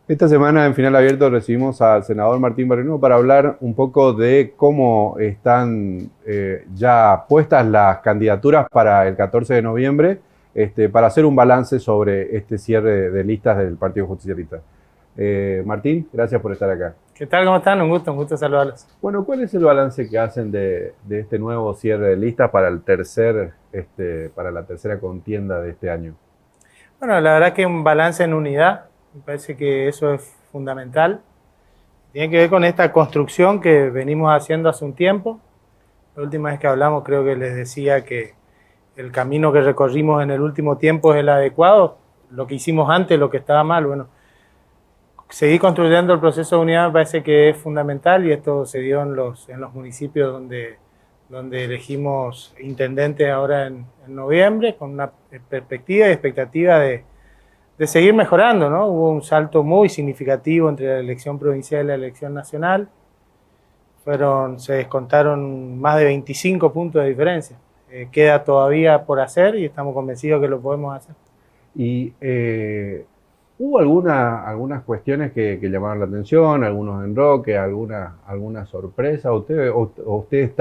Esta semana en Final Abierto recibimos al senador Martín Barrino para hablar un poco de cómo están ya puestas las candidaturas para el 14 de noviembre, para hacer un balance sobre este cierre de listas del Partido Justicialista. Martín, gracias por estar acá. ¿Qué tal? ¿Cómo están? Un gusto saludarlos. Bueno, ¿cuál es el balance que hacen de este nuevo cierre de listas para para la tercera contienda de este año? Bueno, la verdad que un balance en unidad, me parece que eso es fundamental. Tiene que ver con esta construcción que venimos haciendo hace un tiempo. La última vez que hablamos creo que les decía que el camino que recorrimos en el último tiempo es el adecuado. Lo que hicimos antes, lo que estaba mal, bueno, seguir construyendo el proceso de unidad me parece que es fundamental y esto se dio en los municipios donde elegimos intendentes ahora en noviembre, con una perspectiva y expectativa de seguir mejorando, ¿no? Hubo un salto muy significativo entre la elección provincial y la elección nacional. Se descontaron más de 25 puntos de diferencia. Queda todavía por hacer y estamos convencidos que lo podemos hacer. Y hubo algunas cuestiones que llamaron la atención, algunos enroques, alguna sorpresa. ¿Ustedes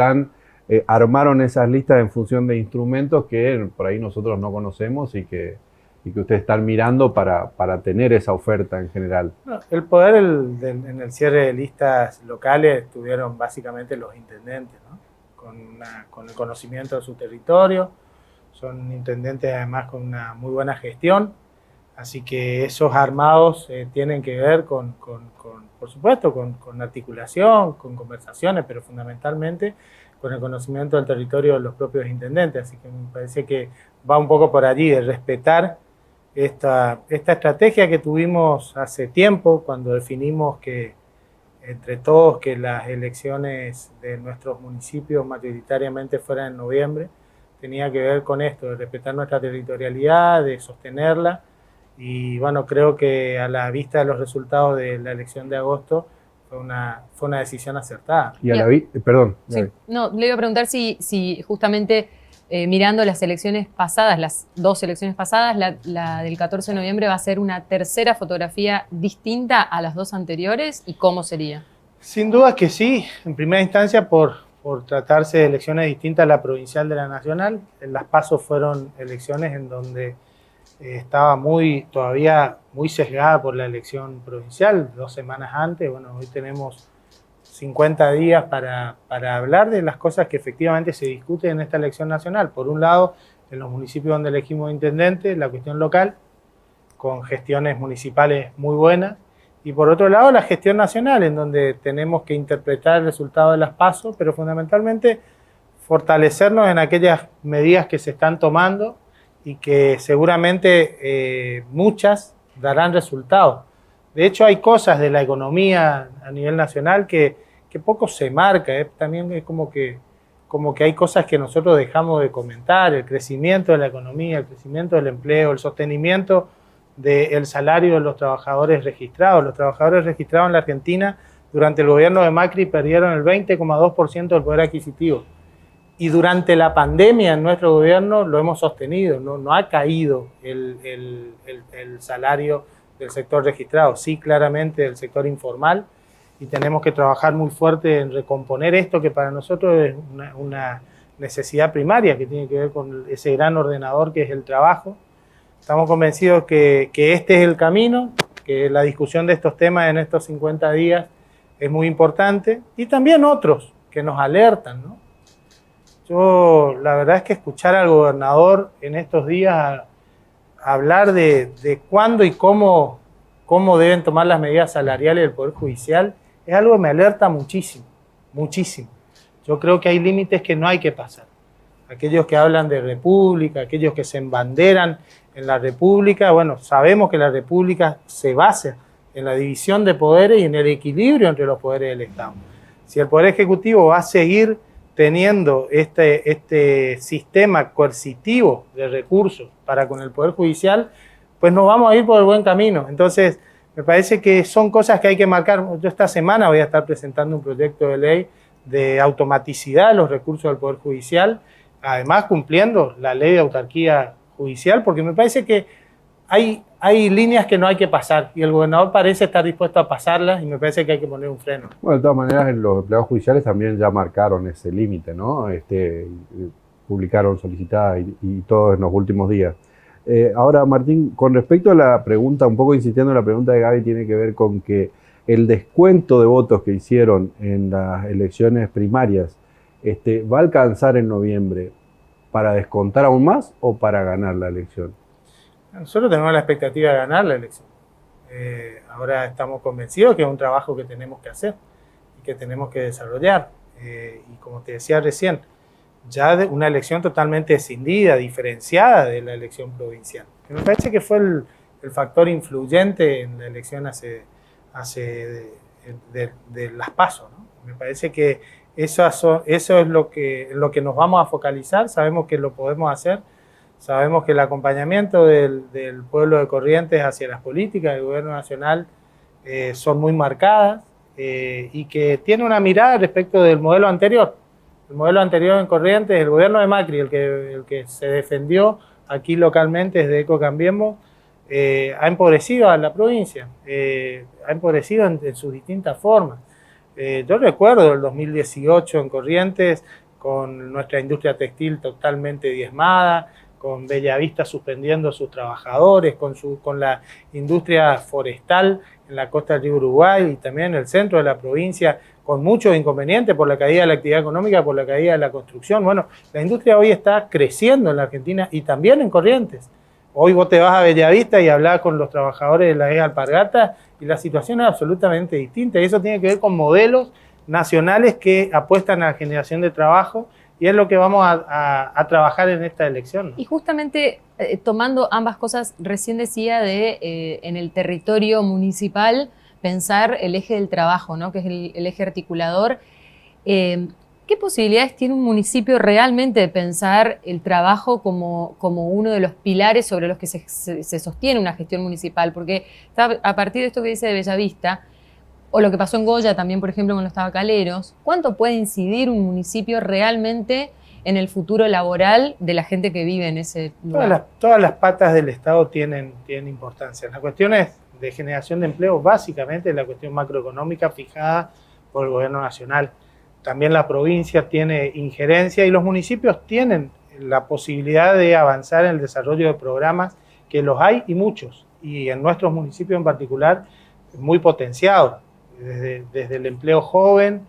armaron esas listas en función de instrumentos que por ahí nosotros no conocemos y que ustedes están mirando para tener esa oferta en general? Bueno, el poder en el cierre de listas locales tuvieron básicamente los intendentes, ¿no? Con el conocimiento de su territorio. Son intendentes además con una muy buena gestión. Así que esos armados tienen que ver por supuesto, con articulación, con conversaciones, pero fundamentalmente con el conocimiento del territorio de los propios intendentes. Así que me parece que va un poco por allí, de respetar esta estrategia que tuvimos hace tiempo, cuando definimos que entre todos que las elecciones de nuestros municipios mayoritariamente fueran en noviembre, tenía que ver con esto, de respetar nuestra territorialidad, de sostenerla. Y bueno, creo que a la vista de los resultados de la elección de agosto fue una decisión acertada. Y a la perdón. Sí, no, le iba a preguntar si justamente mirando las elecciones pasadas, las dos elecciones pasadas, la del 14 de noviembre va a ser una tercera fotografía distinta a las dos anteriores, ¿y cómo sería? Sin duda que sí, en primera instancia por tratarse de elecciones distintas a la provincial de la nacional. Las PASO fueron elecciones en donde estaba todavía muy sesgada por la elección provincial, 2 semanas antes. Bueno, hoy tenemos 50 días para hablar de las cosas que efectivamente se discuten en esta elección nacional. Por un lado, en los municipios donde elegimos intendente, la cuestión local, con gestiones municipales muy buenas, y por otro lado, la gestión nacional, en donde tenemos que interpretar el resultado de las PASO, pero fundamentalmente fortalecernos en aquellas medidas que se están tomando y que seguramente muchas darán resultados. De hecho, hay cosas de la economía a nivel nacional que poco se marca. También es como que hay cosas que nosotros dejamos de comentar: el crecimiento de la economía, el crecimiento del empleo, el sostenimiento del salario de los trabajadores registrados. Los trabajadores registrados en la Argentina durante el gobierno de Macri perdieron el 20,2% del poder adquisitivo. Y durante la pandemia en nuestro gobierno lo hemos sostenido, no ha caído el salario del sector registrado, sí claramente del sector informal, y tenemos que trabajar muy fuerte en recomponer esto, que para nosotros es una necesidad primaria que tiene que ver con ese gran ordenador que es el trabajo. Estamos convencidos que este es el camino, que la discusión de estos temas en estos 50 días es muy importante, y también otros que nos alertan, ¿no? Yo, la verdad es que escuchar al gobernador en estos días hablar de cuándo y cómo deben tomar las medidas salariales del Poder Judicial es algo que me alerta muchísimo, muchísimo. Yo creo que hay límites que no hay que pasar. Aquellos que hablan de república, aquellos que se embanderan en la república, bueno, sabemos que la república se basa en la división de poderes y en el equilibrio entre los poderes del Estado. Si el Poder Ejecutivo va a seguir teniendo este sistema coercitivo de recursos para con el Poder Judicial, pues nos vamos a ir por el buen camino. Entonces, me parece que son cosas que hay que marcar. Yo esta semana voy a estar presentando un proyecto de ley de automaticidad de los recursos del Poder Judicial, además cumpliendo la ley de autarquía judicial, porque me parece que hay líneas que no hay que pasar y el gobernador parece estar dispuesto a pasarlas y me parece que hay que poner un freno. Bueno, de todas maneras, los empleados judiciales también ya marcaron ese límite, ¿no? Publicaron solicitadas y todo en los últimos días. Ahora, Martín, con respecto a la pregunta, un poco insistiendo en la pregunta de Gaby, tiene que ver con que el descuento de votos que hicieron en las elecciones primarias va a alcanzar en noviembre para descontar aún más o para ganar la elección. Nosotros tenemos la expectativa de ganar la elección. Ahora estamos convencidos que es un trabajo que tenemos que hacer y que tenemos que desarrollar. Y como te decía recién, ya de una elección totalmente escindida, diferenciada de la elección provincial. Me parece que fue el factor influyente en la elección de las PASO, ¿no? Me parece que eso es lo que nos vamos a focalizar. Sabemos que lo podemos hacer. Sabemos que el acompañamiento del pueblo de Corrientes hacia las políticas del gobierno nacional son muy marcadas y que tiene una mirada respecto del modelo anterior. El modelo anterior en Corrientes, el gobierno de Macri, el que se defendió aquí localmente desde Eco Cambiemos, ha empobrecido a la provincia, ha empobrecido en sus distintas formas. Yo recuerdo el 2018 en Corrientes, con nuestra industria textil totalmente diezmada, con Bellavista suspendiendo a sus trabajadores, con la industria forestal en la costa del río Uruguay y también en el centro de la provincia, con muchos inconvenientes por la caída de la actividad económica, por la caída de la construcción. Bueno, la industria hoy está creciendo en la Argentina y también en Corrientes. Hoy vos te vas a Bellavista y hablas con los trabajadores de la EGA Alpargatas y la situación es absolutamente distinta. Y eso tiene que ver con modelos nacionales que apuestan a la generación de trabajo y es lo que vamos a trabajar en esta elección. Y justamente tomando ambas cosas, recién decía en el territorio municipal pensar el eje del trabajo, ¿no? Que es el eje articulador. ¿Qué posibilidades tiene un municipio realmente de pensar el trabajo como uno de los pilares sobre los que se sostiene una gestión municipal? Porque a partir de esto que dice de Bellavista, o lo que pasó en Goya también, por ejemplo, con los tabacaleros, ¿cuánto puede incidir un municipio realmente en el futuro laboral de la gente que vive en ese lugar? Todas las patas del Estado tienen importancia. Las cuestiones de generación de empleo, básicamente la cuestión macroeconómica fijada por el gobierno nacional. También la provincia tiene injerencia y los municipios tienen la posibilidad de avanzar en el desarrollo de programas, que los hay y muchos, y en nuestros municipios en particular, muy potenciados. Desde el empleo joven,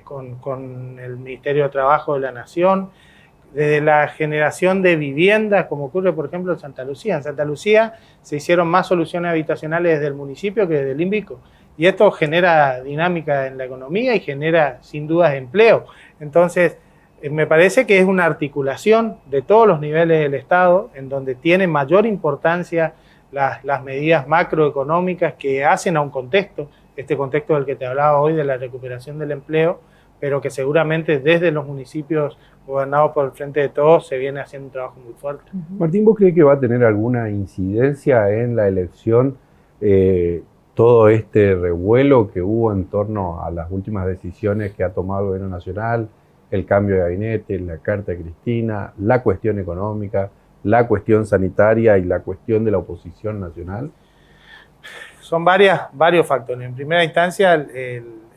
con el Ministerio de Trabajo de la Nación, desde la generación de viviendas, como ocurre, por ejemplo, en Santa Lucía. En Santa Lucía se hicieron más soluciones habitacionales desde el municipio que desde el INVICO. Y esto genera dinámica en la economía y genera, sin dudas, empleo. Entonces, me parece que es una articulación de todos los niveles del Estado, en donde tiene mayor importancia las medidas macroeconómicas que hacen a un contexto, este contexto del que te hablaba hoy, de la recuperación del empleo, pero que seguramente desde los municipios gobernados por el Frente de Todos se viene haciendo un trabajo muy fuerte. Martín, ¿vos crees que va a tener alguna incidencia en la elección todo este revuelo que hubo en torno a las últimas decisiones que ha tomado el gobierno nacional, el cambio de gabinete, la carta de Cristina, la cuestión económica, la cuestión sanitaria y la cuestión de la oposición nacional? Son varios factores. En primera instancia,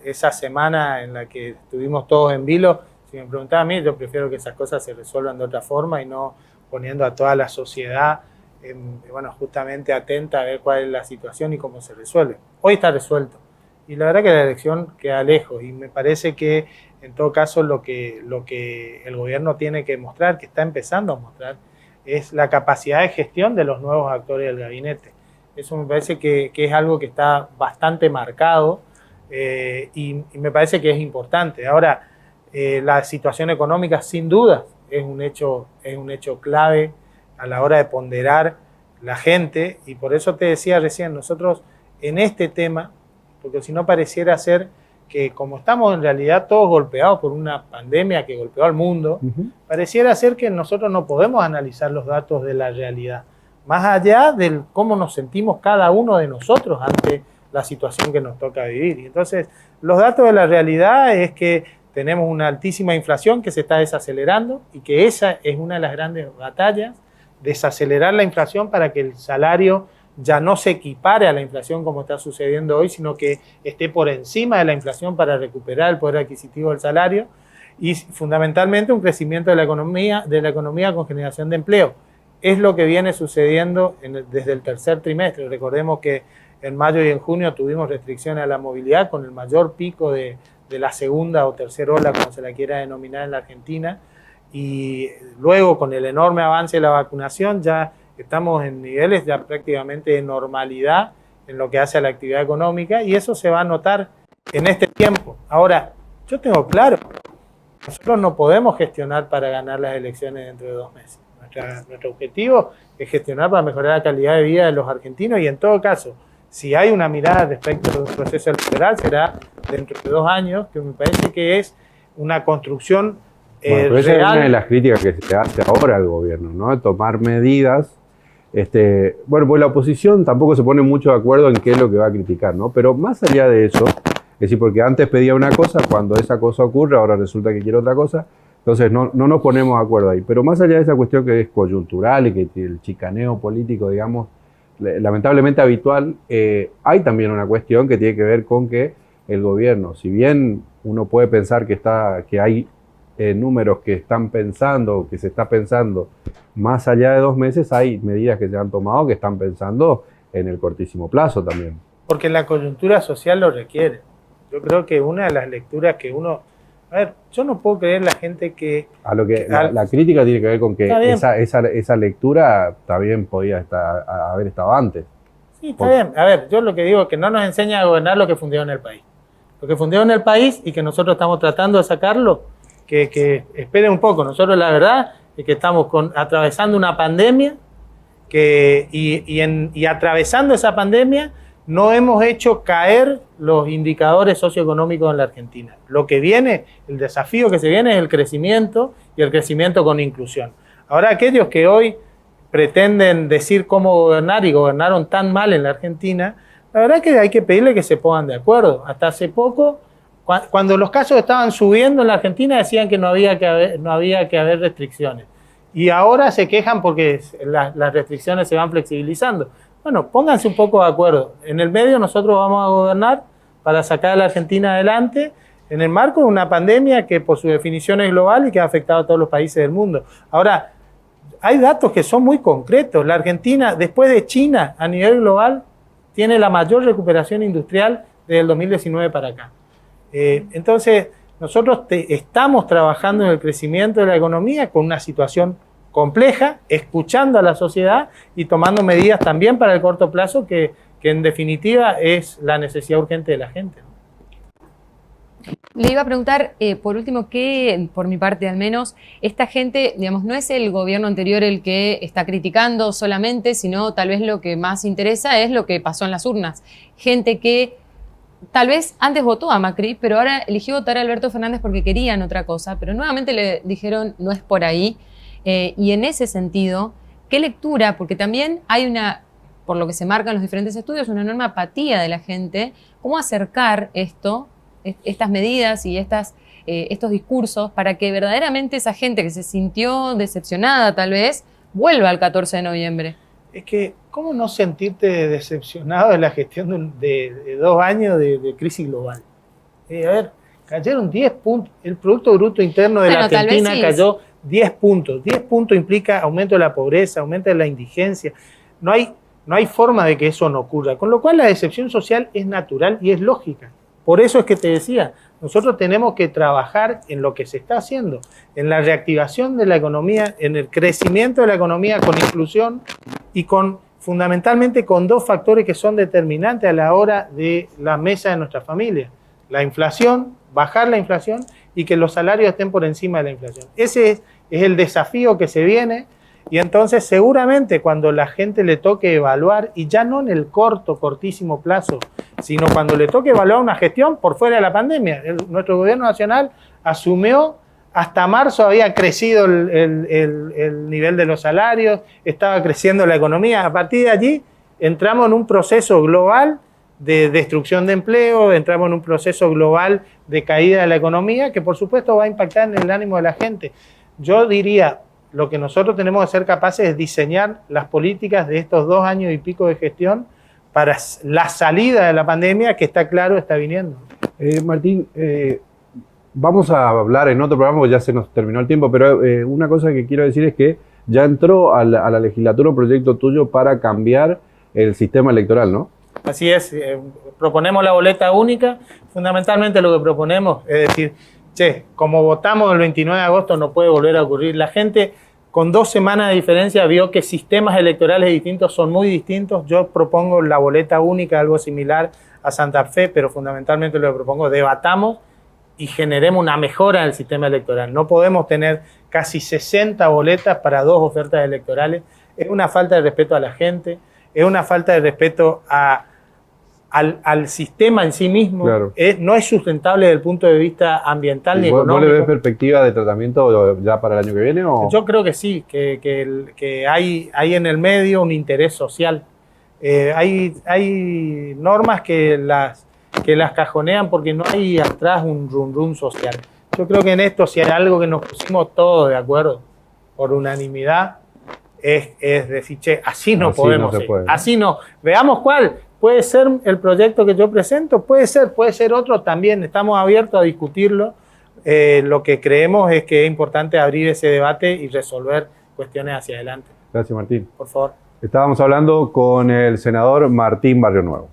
esa semana en la que estuvimos todos en vilo, si me preguntaba a mí, yo prefiero que esas cosas se resuelvan de otra forma y no poniendo a toda la sociedad justamente atenta a ver cuál es la situación y cómo se resuelve. Hoy está resuelto y la verdad que la elección queda lejos y me parece que en todo caso lo que el gobierno tiene que mostrar, que está empezando a mostrar, es la capacidad de gestión de los nuevos actores del gabinete. Eso me parece que es algo que está bastante marcado y me parece que es importante. Ahora, la situación económica sin duda es un hecho clave a la hora de ponderar la gente y por eso te decía recién, nosotros en este tema, porque si no pareciera ser que como estamos en realidad todos golpeados por una pandemia que golpeó al mundo, pareciera ser que nosotros no podemos analizar los datos de la realidad, más allá de cómo nos sentimos cada uno de nosotros ante la situación que nos toca vivir. Y entonces, los datos de la realidad es que tenemos una altísima inflación que se está desacelerando y que esa es una de las grandes batallas, desacelerar la inflación para que el salario ya no se equipare a la inflación como está sucediendo hoy, sino que esté por encima de la inflación para recuperar el poder adquisitivo del salario y fundamentalmente un crecimiento de la economía con generación de empleo. Es lo que viene sucediendo desde el tercer trimestre. Recordemos que en mayo y en junio tuvimos restricciones a la movilidad con el mayor pico de la segunda o tercera ola, como se la quiera denominar en la Argentina, y luego con el enorme avance de la vacunación ya estamos en niveles ya prácticamente de normalidad en lo que hace a la actividad económica y eso se va a notar en este tiempo. Ahora, yo tengo claro, nosotros no podemos gestionar para ganar las elecciones dentro de 2 meses. Nuestro objetivo es gestionar para mejorar la calidad de vida de los argentinos y en todo caso, si hay una mirada respecto de un proceso electoral, será dentro de 2 años, que me parece que es una construcción pero esa real. es una de las críticas que se hace ahora al gobierno, ¿no? De tomar medidas. Bueno, pues la oposición tampoco se pone mucho de acuerdo en qué es lo que va a criticar, ¿no? Pero más allá de eso, es decir, porque antes pedía una cosa, cuando esa cosa ocurre, ahora resulta que quiere otra cosa, entonces no nos ponemos de acuerdo ahí. Pero más allá de esa cuestión que es coyuntural y que el chicaneo político, digamos, lamentablemente habitual, hay también una cuestión que tiene que ver con que el gobierno, si bien uno puede pensar que hay números que están pensando, que se está pensando más allá de 2 meses, hay medidas que se han tomado que están pensando en el cortísimo plazo también. Porque la coyuntura social lo requiere. Yo creo que una de las lecturas que uno... A ver, yo no puedo creer la gente que... La crítica tiene que ver con que esa lectura también podía haber estado antes. Sí, está bien. A ver, yo lo que digo es que no nos enseña a gobernar lo que fundió en el país. Lo que fundió en el país y que nosotros estamos tratando de sacarlo, que esperen un poco. Nosotros la verdad es que estamos atravesando una pandemia y atravesando esa pandemia no hemos hecho caer los indicadores socioeconómicos en la Argentina. Lo que viene, el desafío que se viene es el crecimiento y el crecimiento con inclusión. Ahora aquellos que hoy pretenden decir cómo gobernar y gobernaron tan mal en la Argentina, la verdad es que hay que pedirle que se pongan de acuerdo. Hasta hace poco, cuando los casos estaban subiendo en la Argentina, decían que no había que haber restricciones. Y ahora se quejan porque las restricciones se van flexibilizando. Bueno, pónganse un poco de acuerdo. En el medio nosotros vamos a gobernar para sacar a la Argentina adelante en el marco de una pandemia que por su definición es global y que ha afectado a todos los países del mundo. Ahora, hay datos que son muy concretos. La Argentina, después de China, a nivel global, tiene la mayor recuperación industrial desde el 2019 para acá. Entonces, nosotros estamos trabajando en el crecimiento de la economía con una situación compleja, escuchando a la sociedad y tomando medidas también para el corto plazo que en definitiva es la necesidad urgente de la gente. Le iba a preguntar, por último, que por mi parte al menos, esta gente, digamos, no es el gobierno anterior el que está criticando solamente, sino tal vez lo que más interesa es lo que pasó en las urnas. Gente que tal vez antes votó a Macri, pero ahora eligió votar a Alberto Fernández porque querían otra cosa, pero nuevamente le dijeron no es por ahí. Y en ese sentido, ¿qué lectura? Porque también hay una, por lo que se marcan los diferentes estudios, una enorme apatía de la gente. ¿Cómo acercar estas medidas y estos discursos para que verdaderamente esa gente que se sintió decepcionada tal vez vuelva al 14 de noviembre? Es que, ¿cómo no sentirte decepcionado de la gestión de 2 años de crisis global? A ver, cayeron 10 puntos. El Producto Bruto Interno de la Argentina cayó 10 puntos. 10 puntos implica aumento de la pobreza, aumento de la indigencia. No hay forma de que eso no ocurra. Con lo cual la decepción social es natural y es lógica. Por eso es que te decía, nosotros tenemos que trabajar en lo que se está haciendo, en la reactivación de la economía, en el crecimiento de la economía con inclusión y fundamentalmente con 2 factores que son determinantes a la hora de la mesa de nuestra familia. La inflación, bajar la inflación y que los salarios estén por encima de la inflación. Ese es el desafío que se viene y entonces seguramente cuando la gente le toque evaluar, y ya no en el cortísimo plazo, sino cuando le toque evaluar una gestión por fuera de la pandemia. Nuestro gobierno nacional asumió, hasta marzo había crecido el nivel de los salarios, estaba creciendo la economía. A partir de allí entramos en un proceso global de destrucción de empleo, entramos en un proceso global de caída de la economía que por supuesto va a impactar en el ánimo de la gente. Yo diría, lo que nosotros tenemos que ser capaces es diseñar las políticas de estos 2 años y pico de gestión para la salida de la pandemia, que está claro, está viniendo. Martín, vamos a hablar en otro programa, porque ya se nos terminó el tiempo, pero una cosa que quiero decir es que ya entró a la legislatura un proyecto tuyo para cambiar el sistema electoral, ¿no? Así es, proponemos la boleta única. Fundamentalmente lo que proponemos es decir, como votamos el 29 de agosto no puede volver a ocurrir. La gente con 2 semanas de diferencia vio que sistemas electorales distintos son muy distintos. Yo propongo la boleta única, algo similar a Santa Fe, pero fundamentalmente lo que propongo, debatamos y generemos una mejora en el sistema electoral. No podemos tener casi 60 boletas para 2 ofertas electorales. Es una falta de respeto a la gente, es una falta de respeto al sistema en sí mismo. Claro. No es sustentable desde el punto de vista ambiental ni económico. ¿Vos le ves perspectiva de tratamiento ya para el año que viene? ¿O? Yo creo que sí, que hay en el medio un interés social. Hay normas que las cajonean porque no hay atrás un rum social. Yo creo que en esto, si hay algo que nos pusimos todos de acuerdo por unanimidad, es decir, así no podemos ir. Así no. Veamos cuál. Puede ser el proyecto que yo presento, puede ser otro también. Estamos abiertos a discutirlo. Lo que creemos es que es importante abrir ese debate y resolver cuestiones hacia adelante. Gracias, Martín. Por favor. Estábamos hablando con el senador Martín Barrionuevo.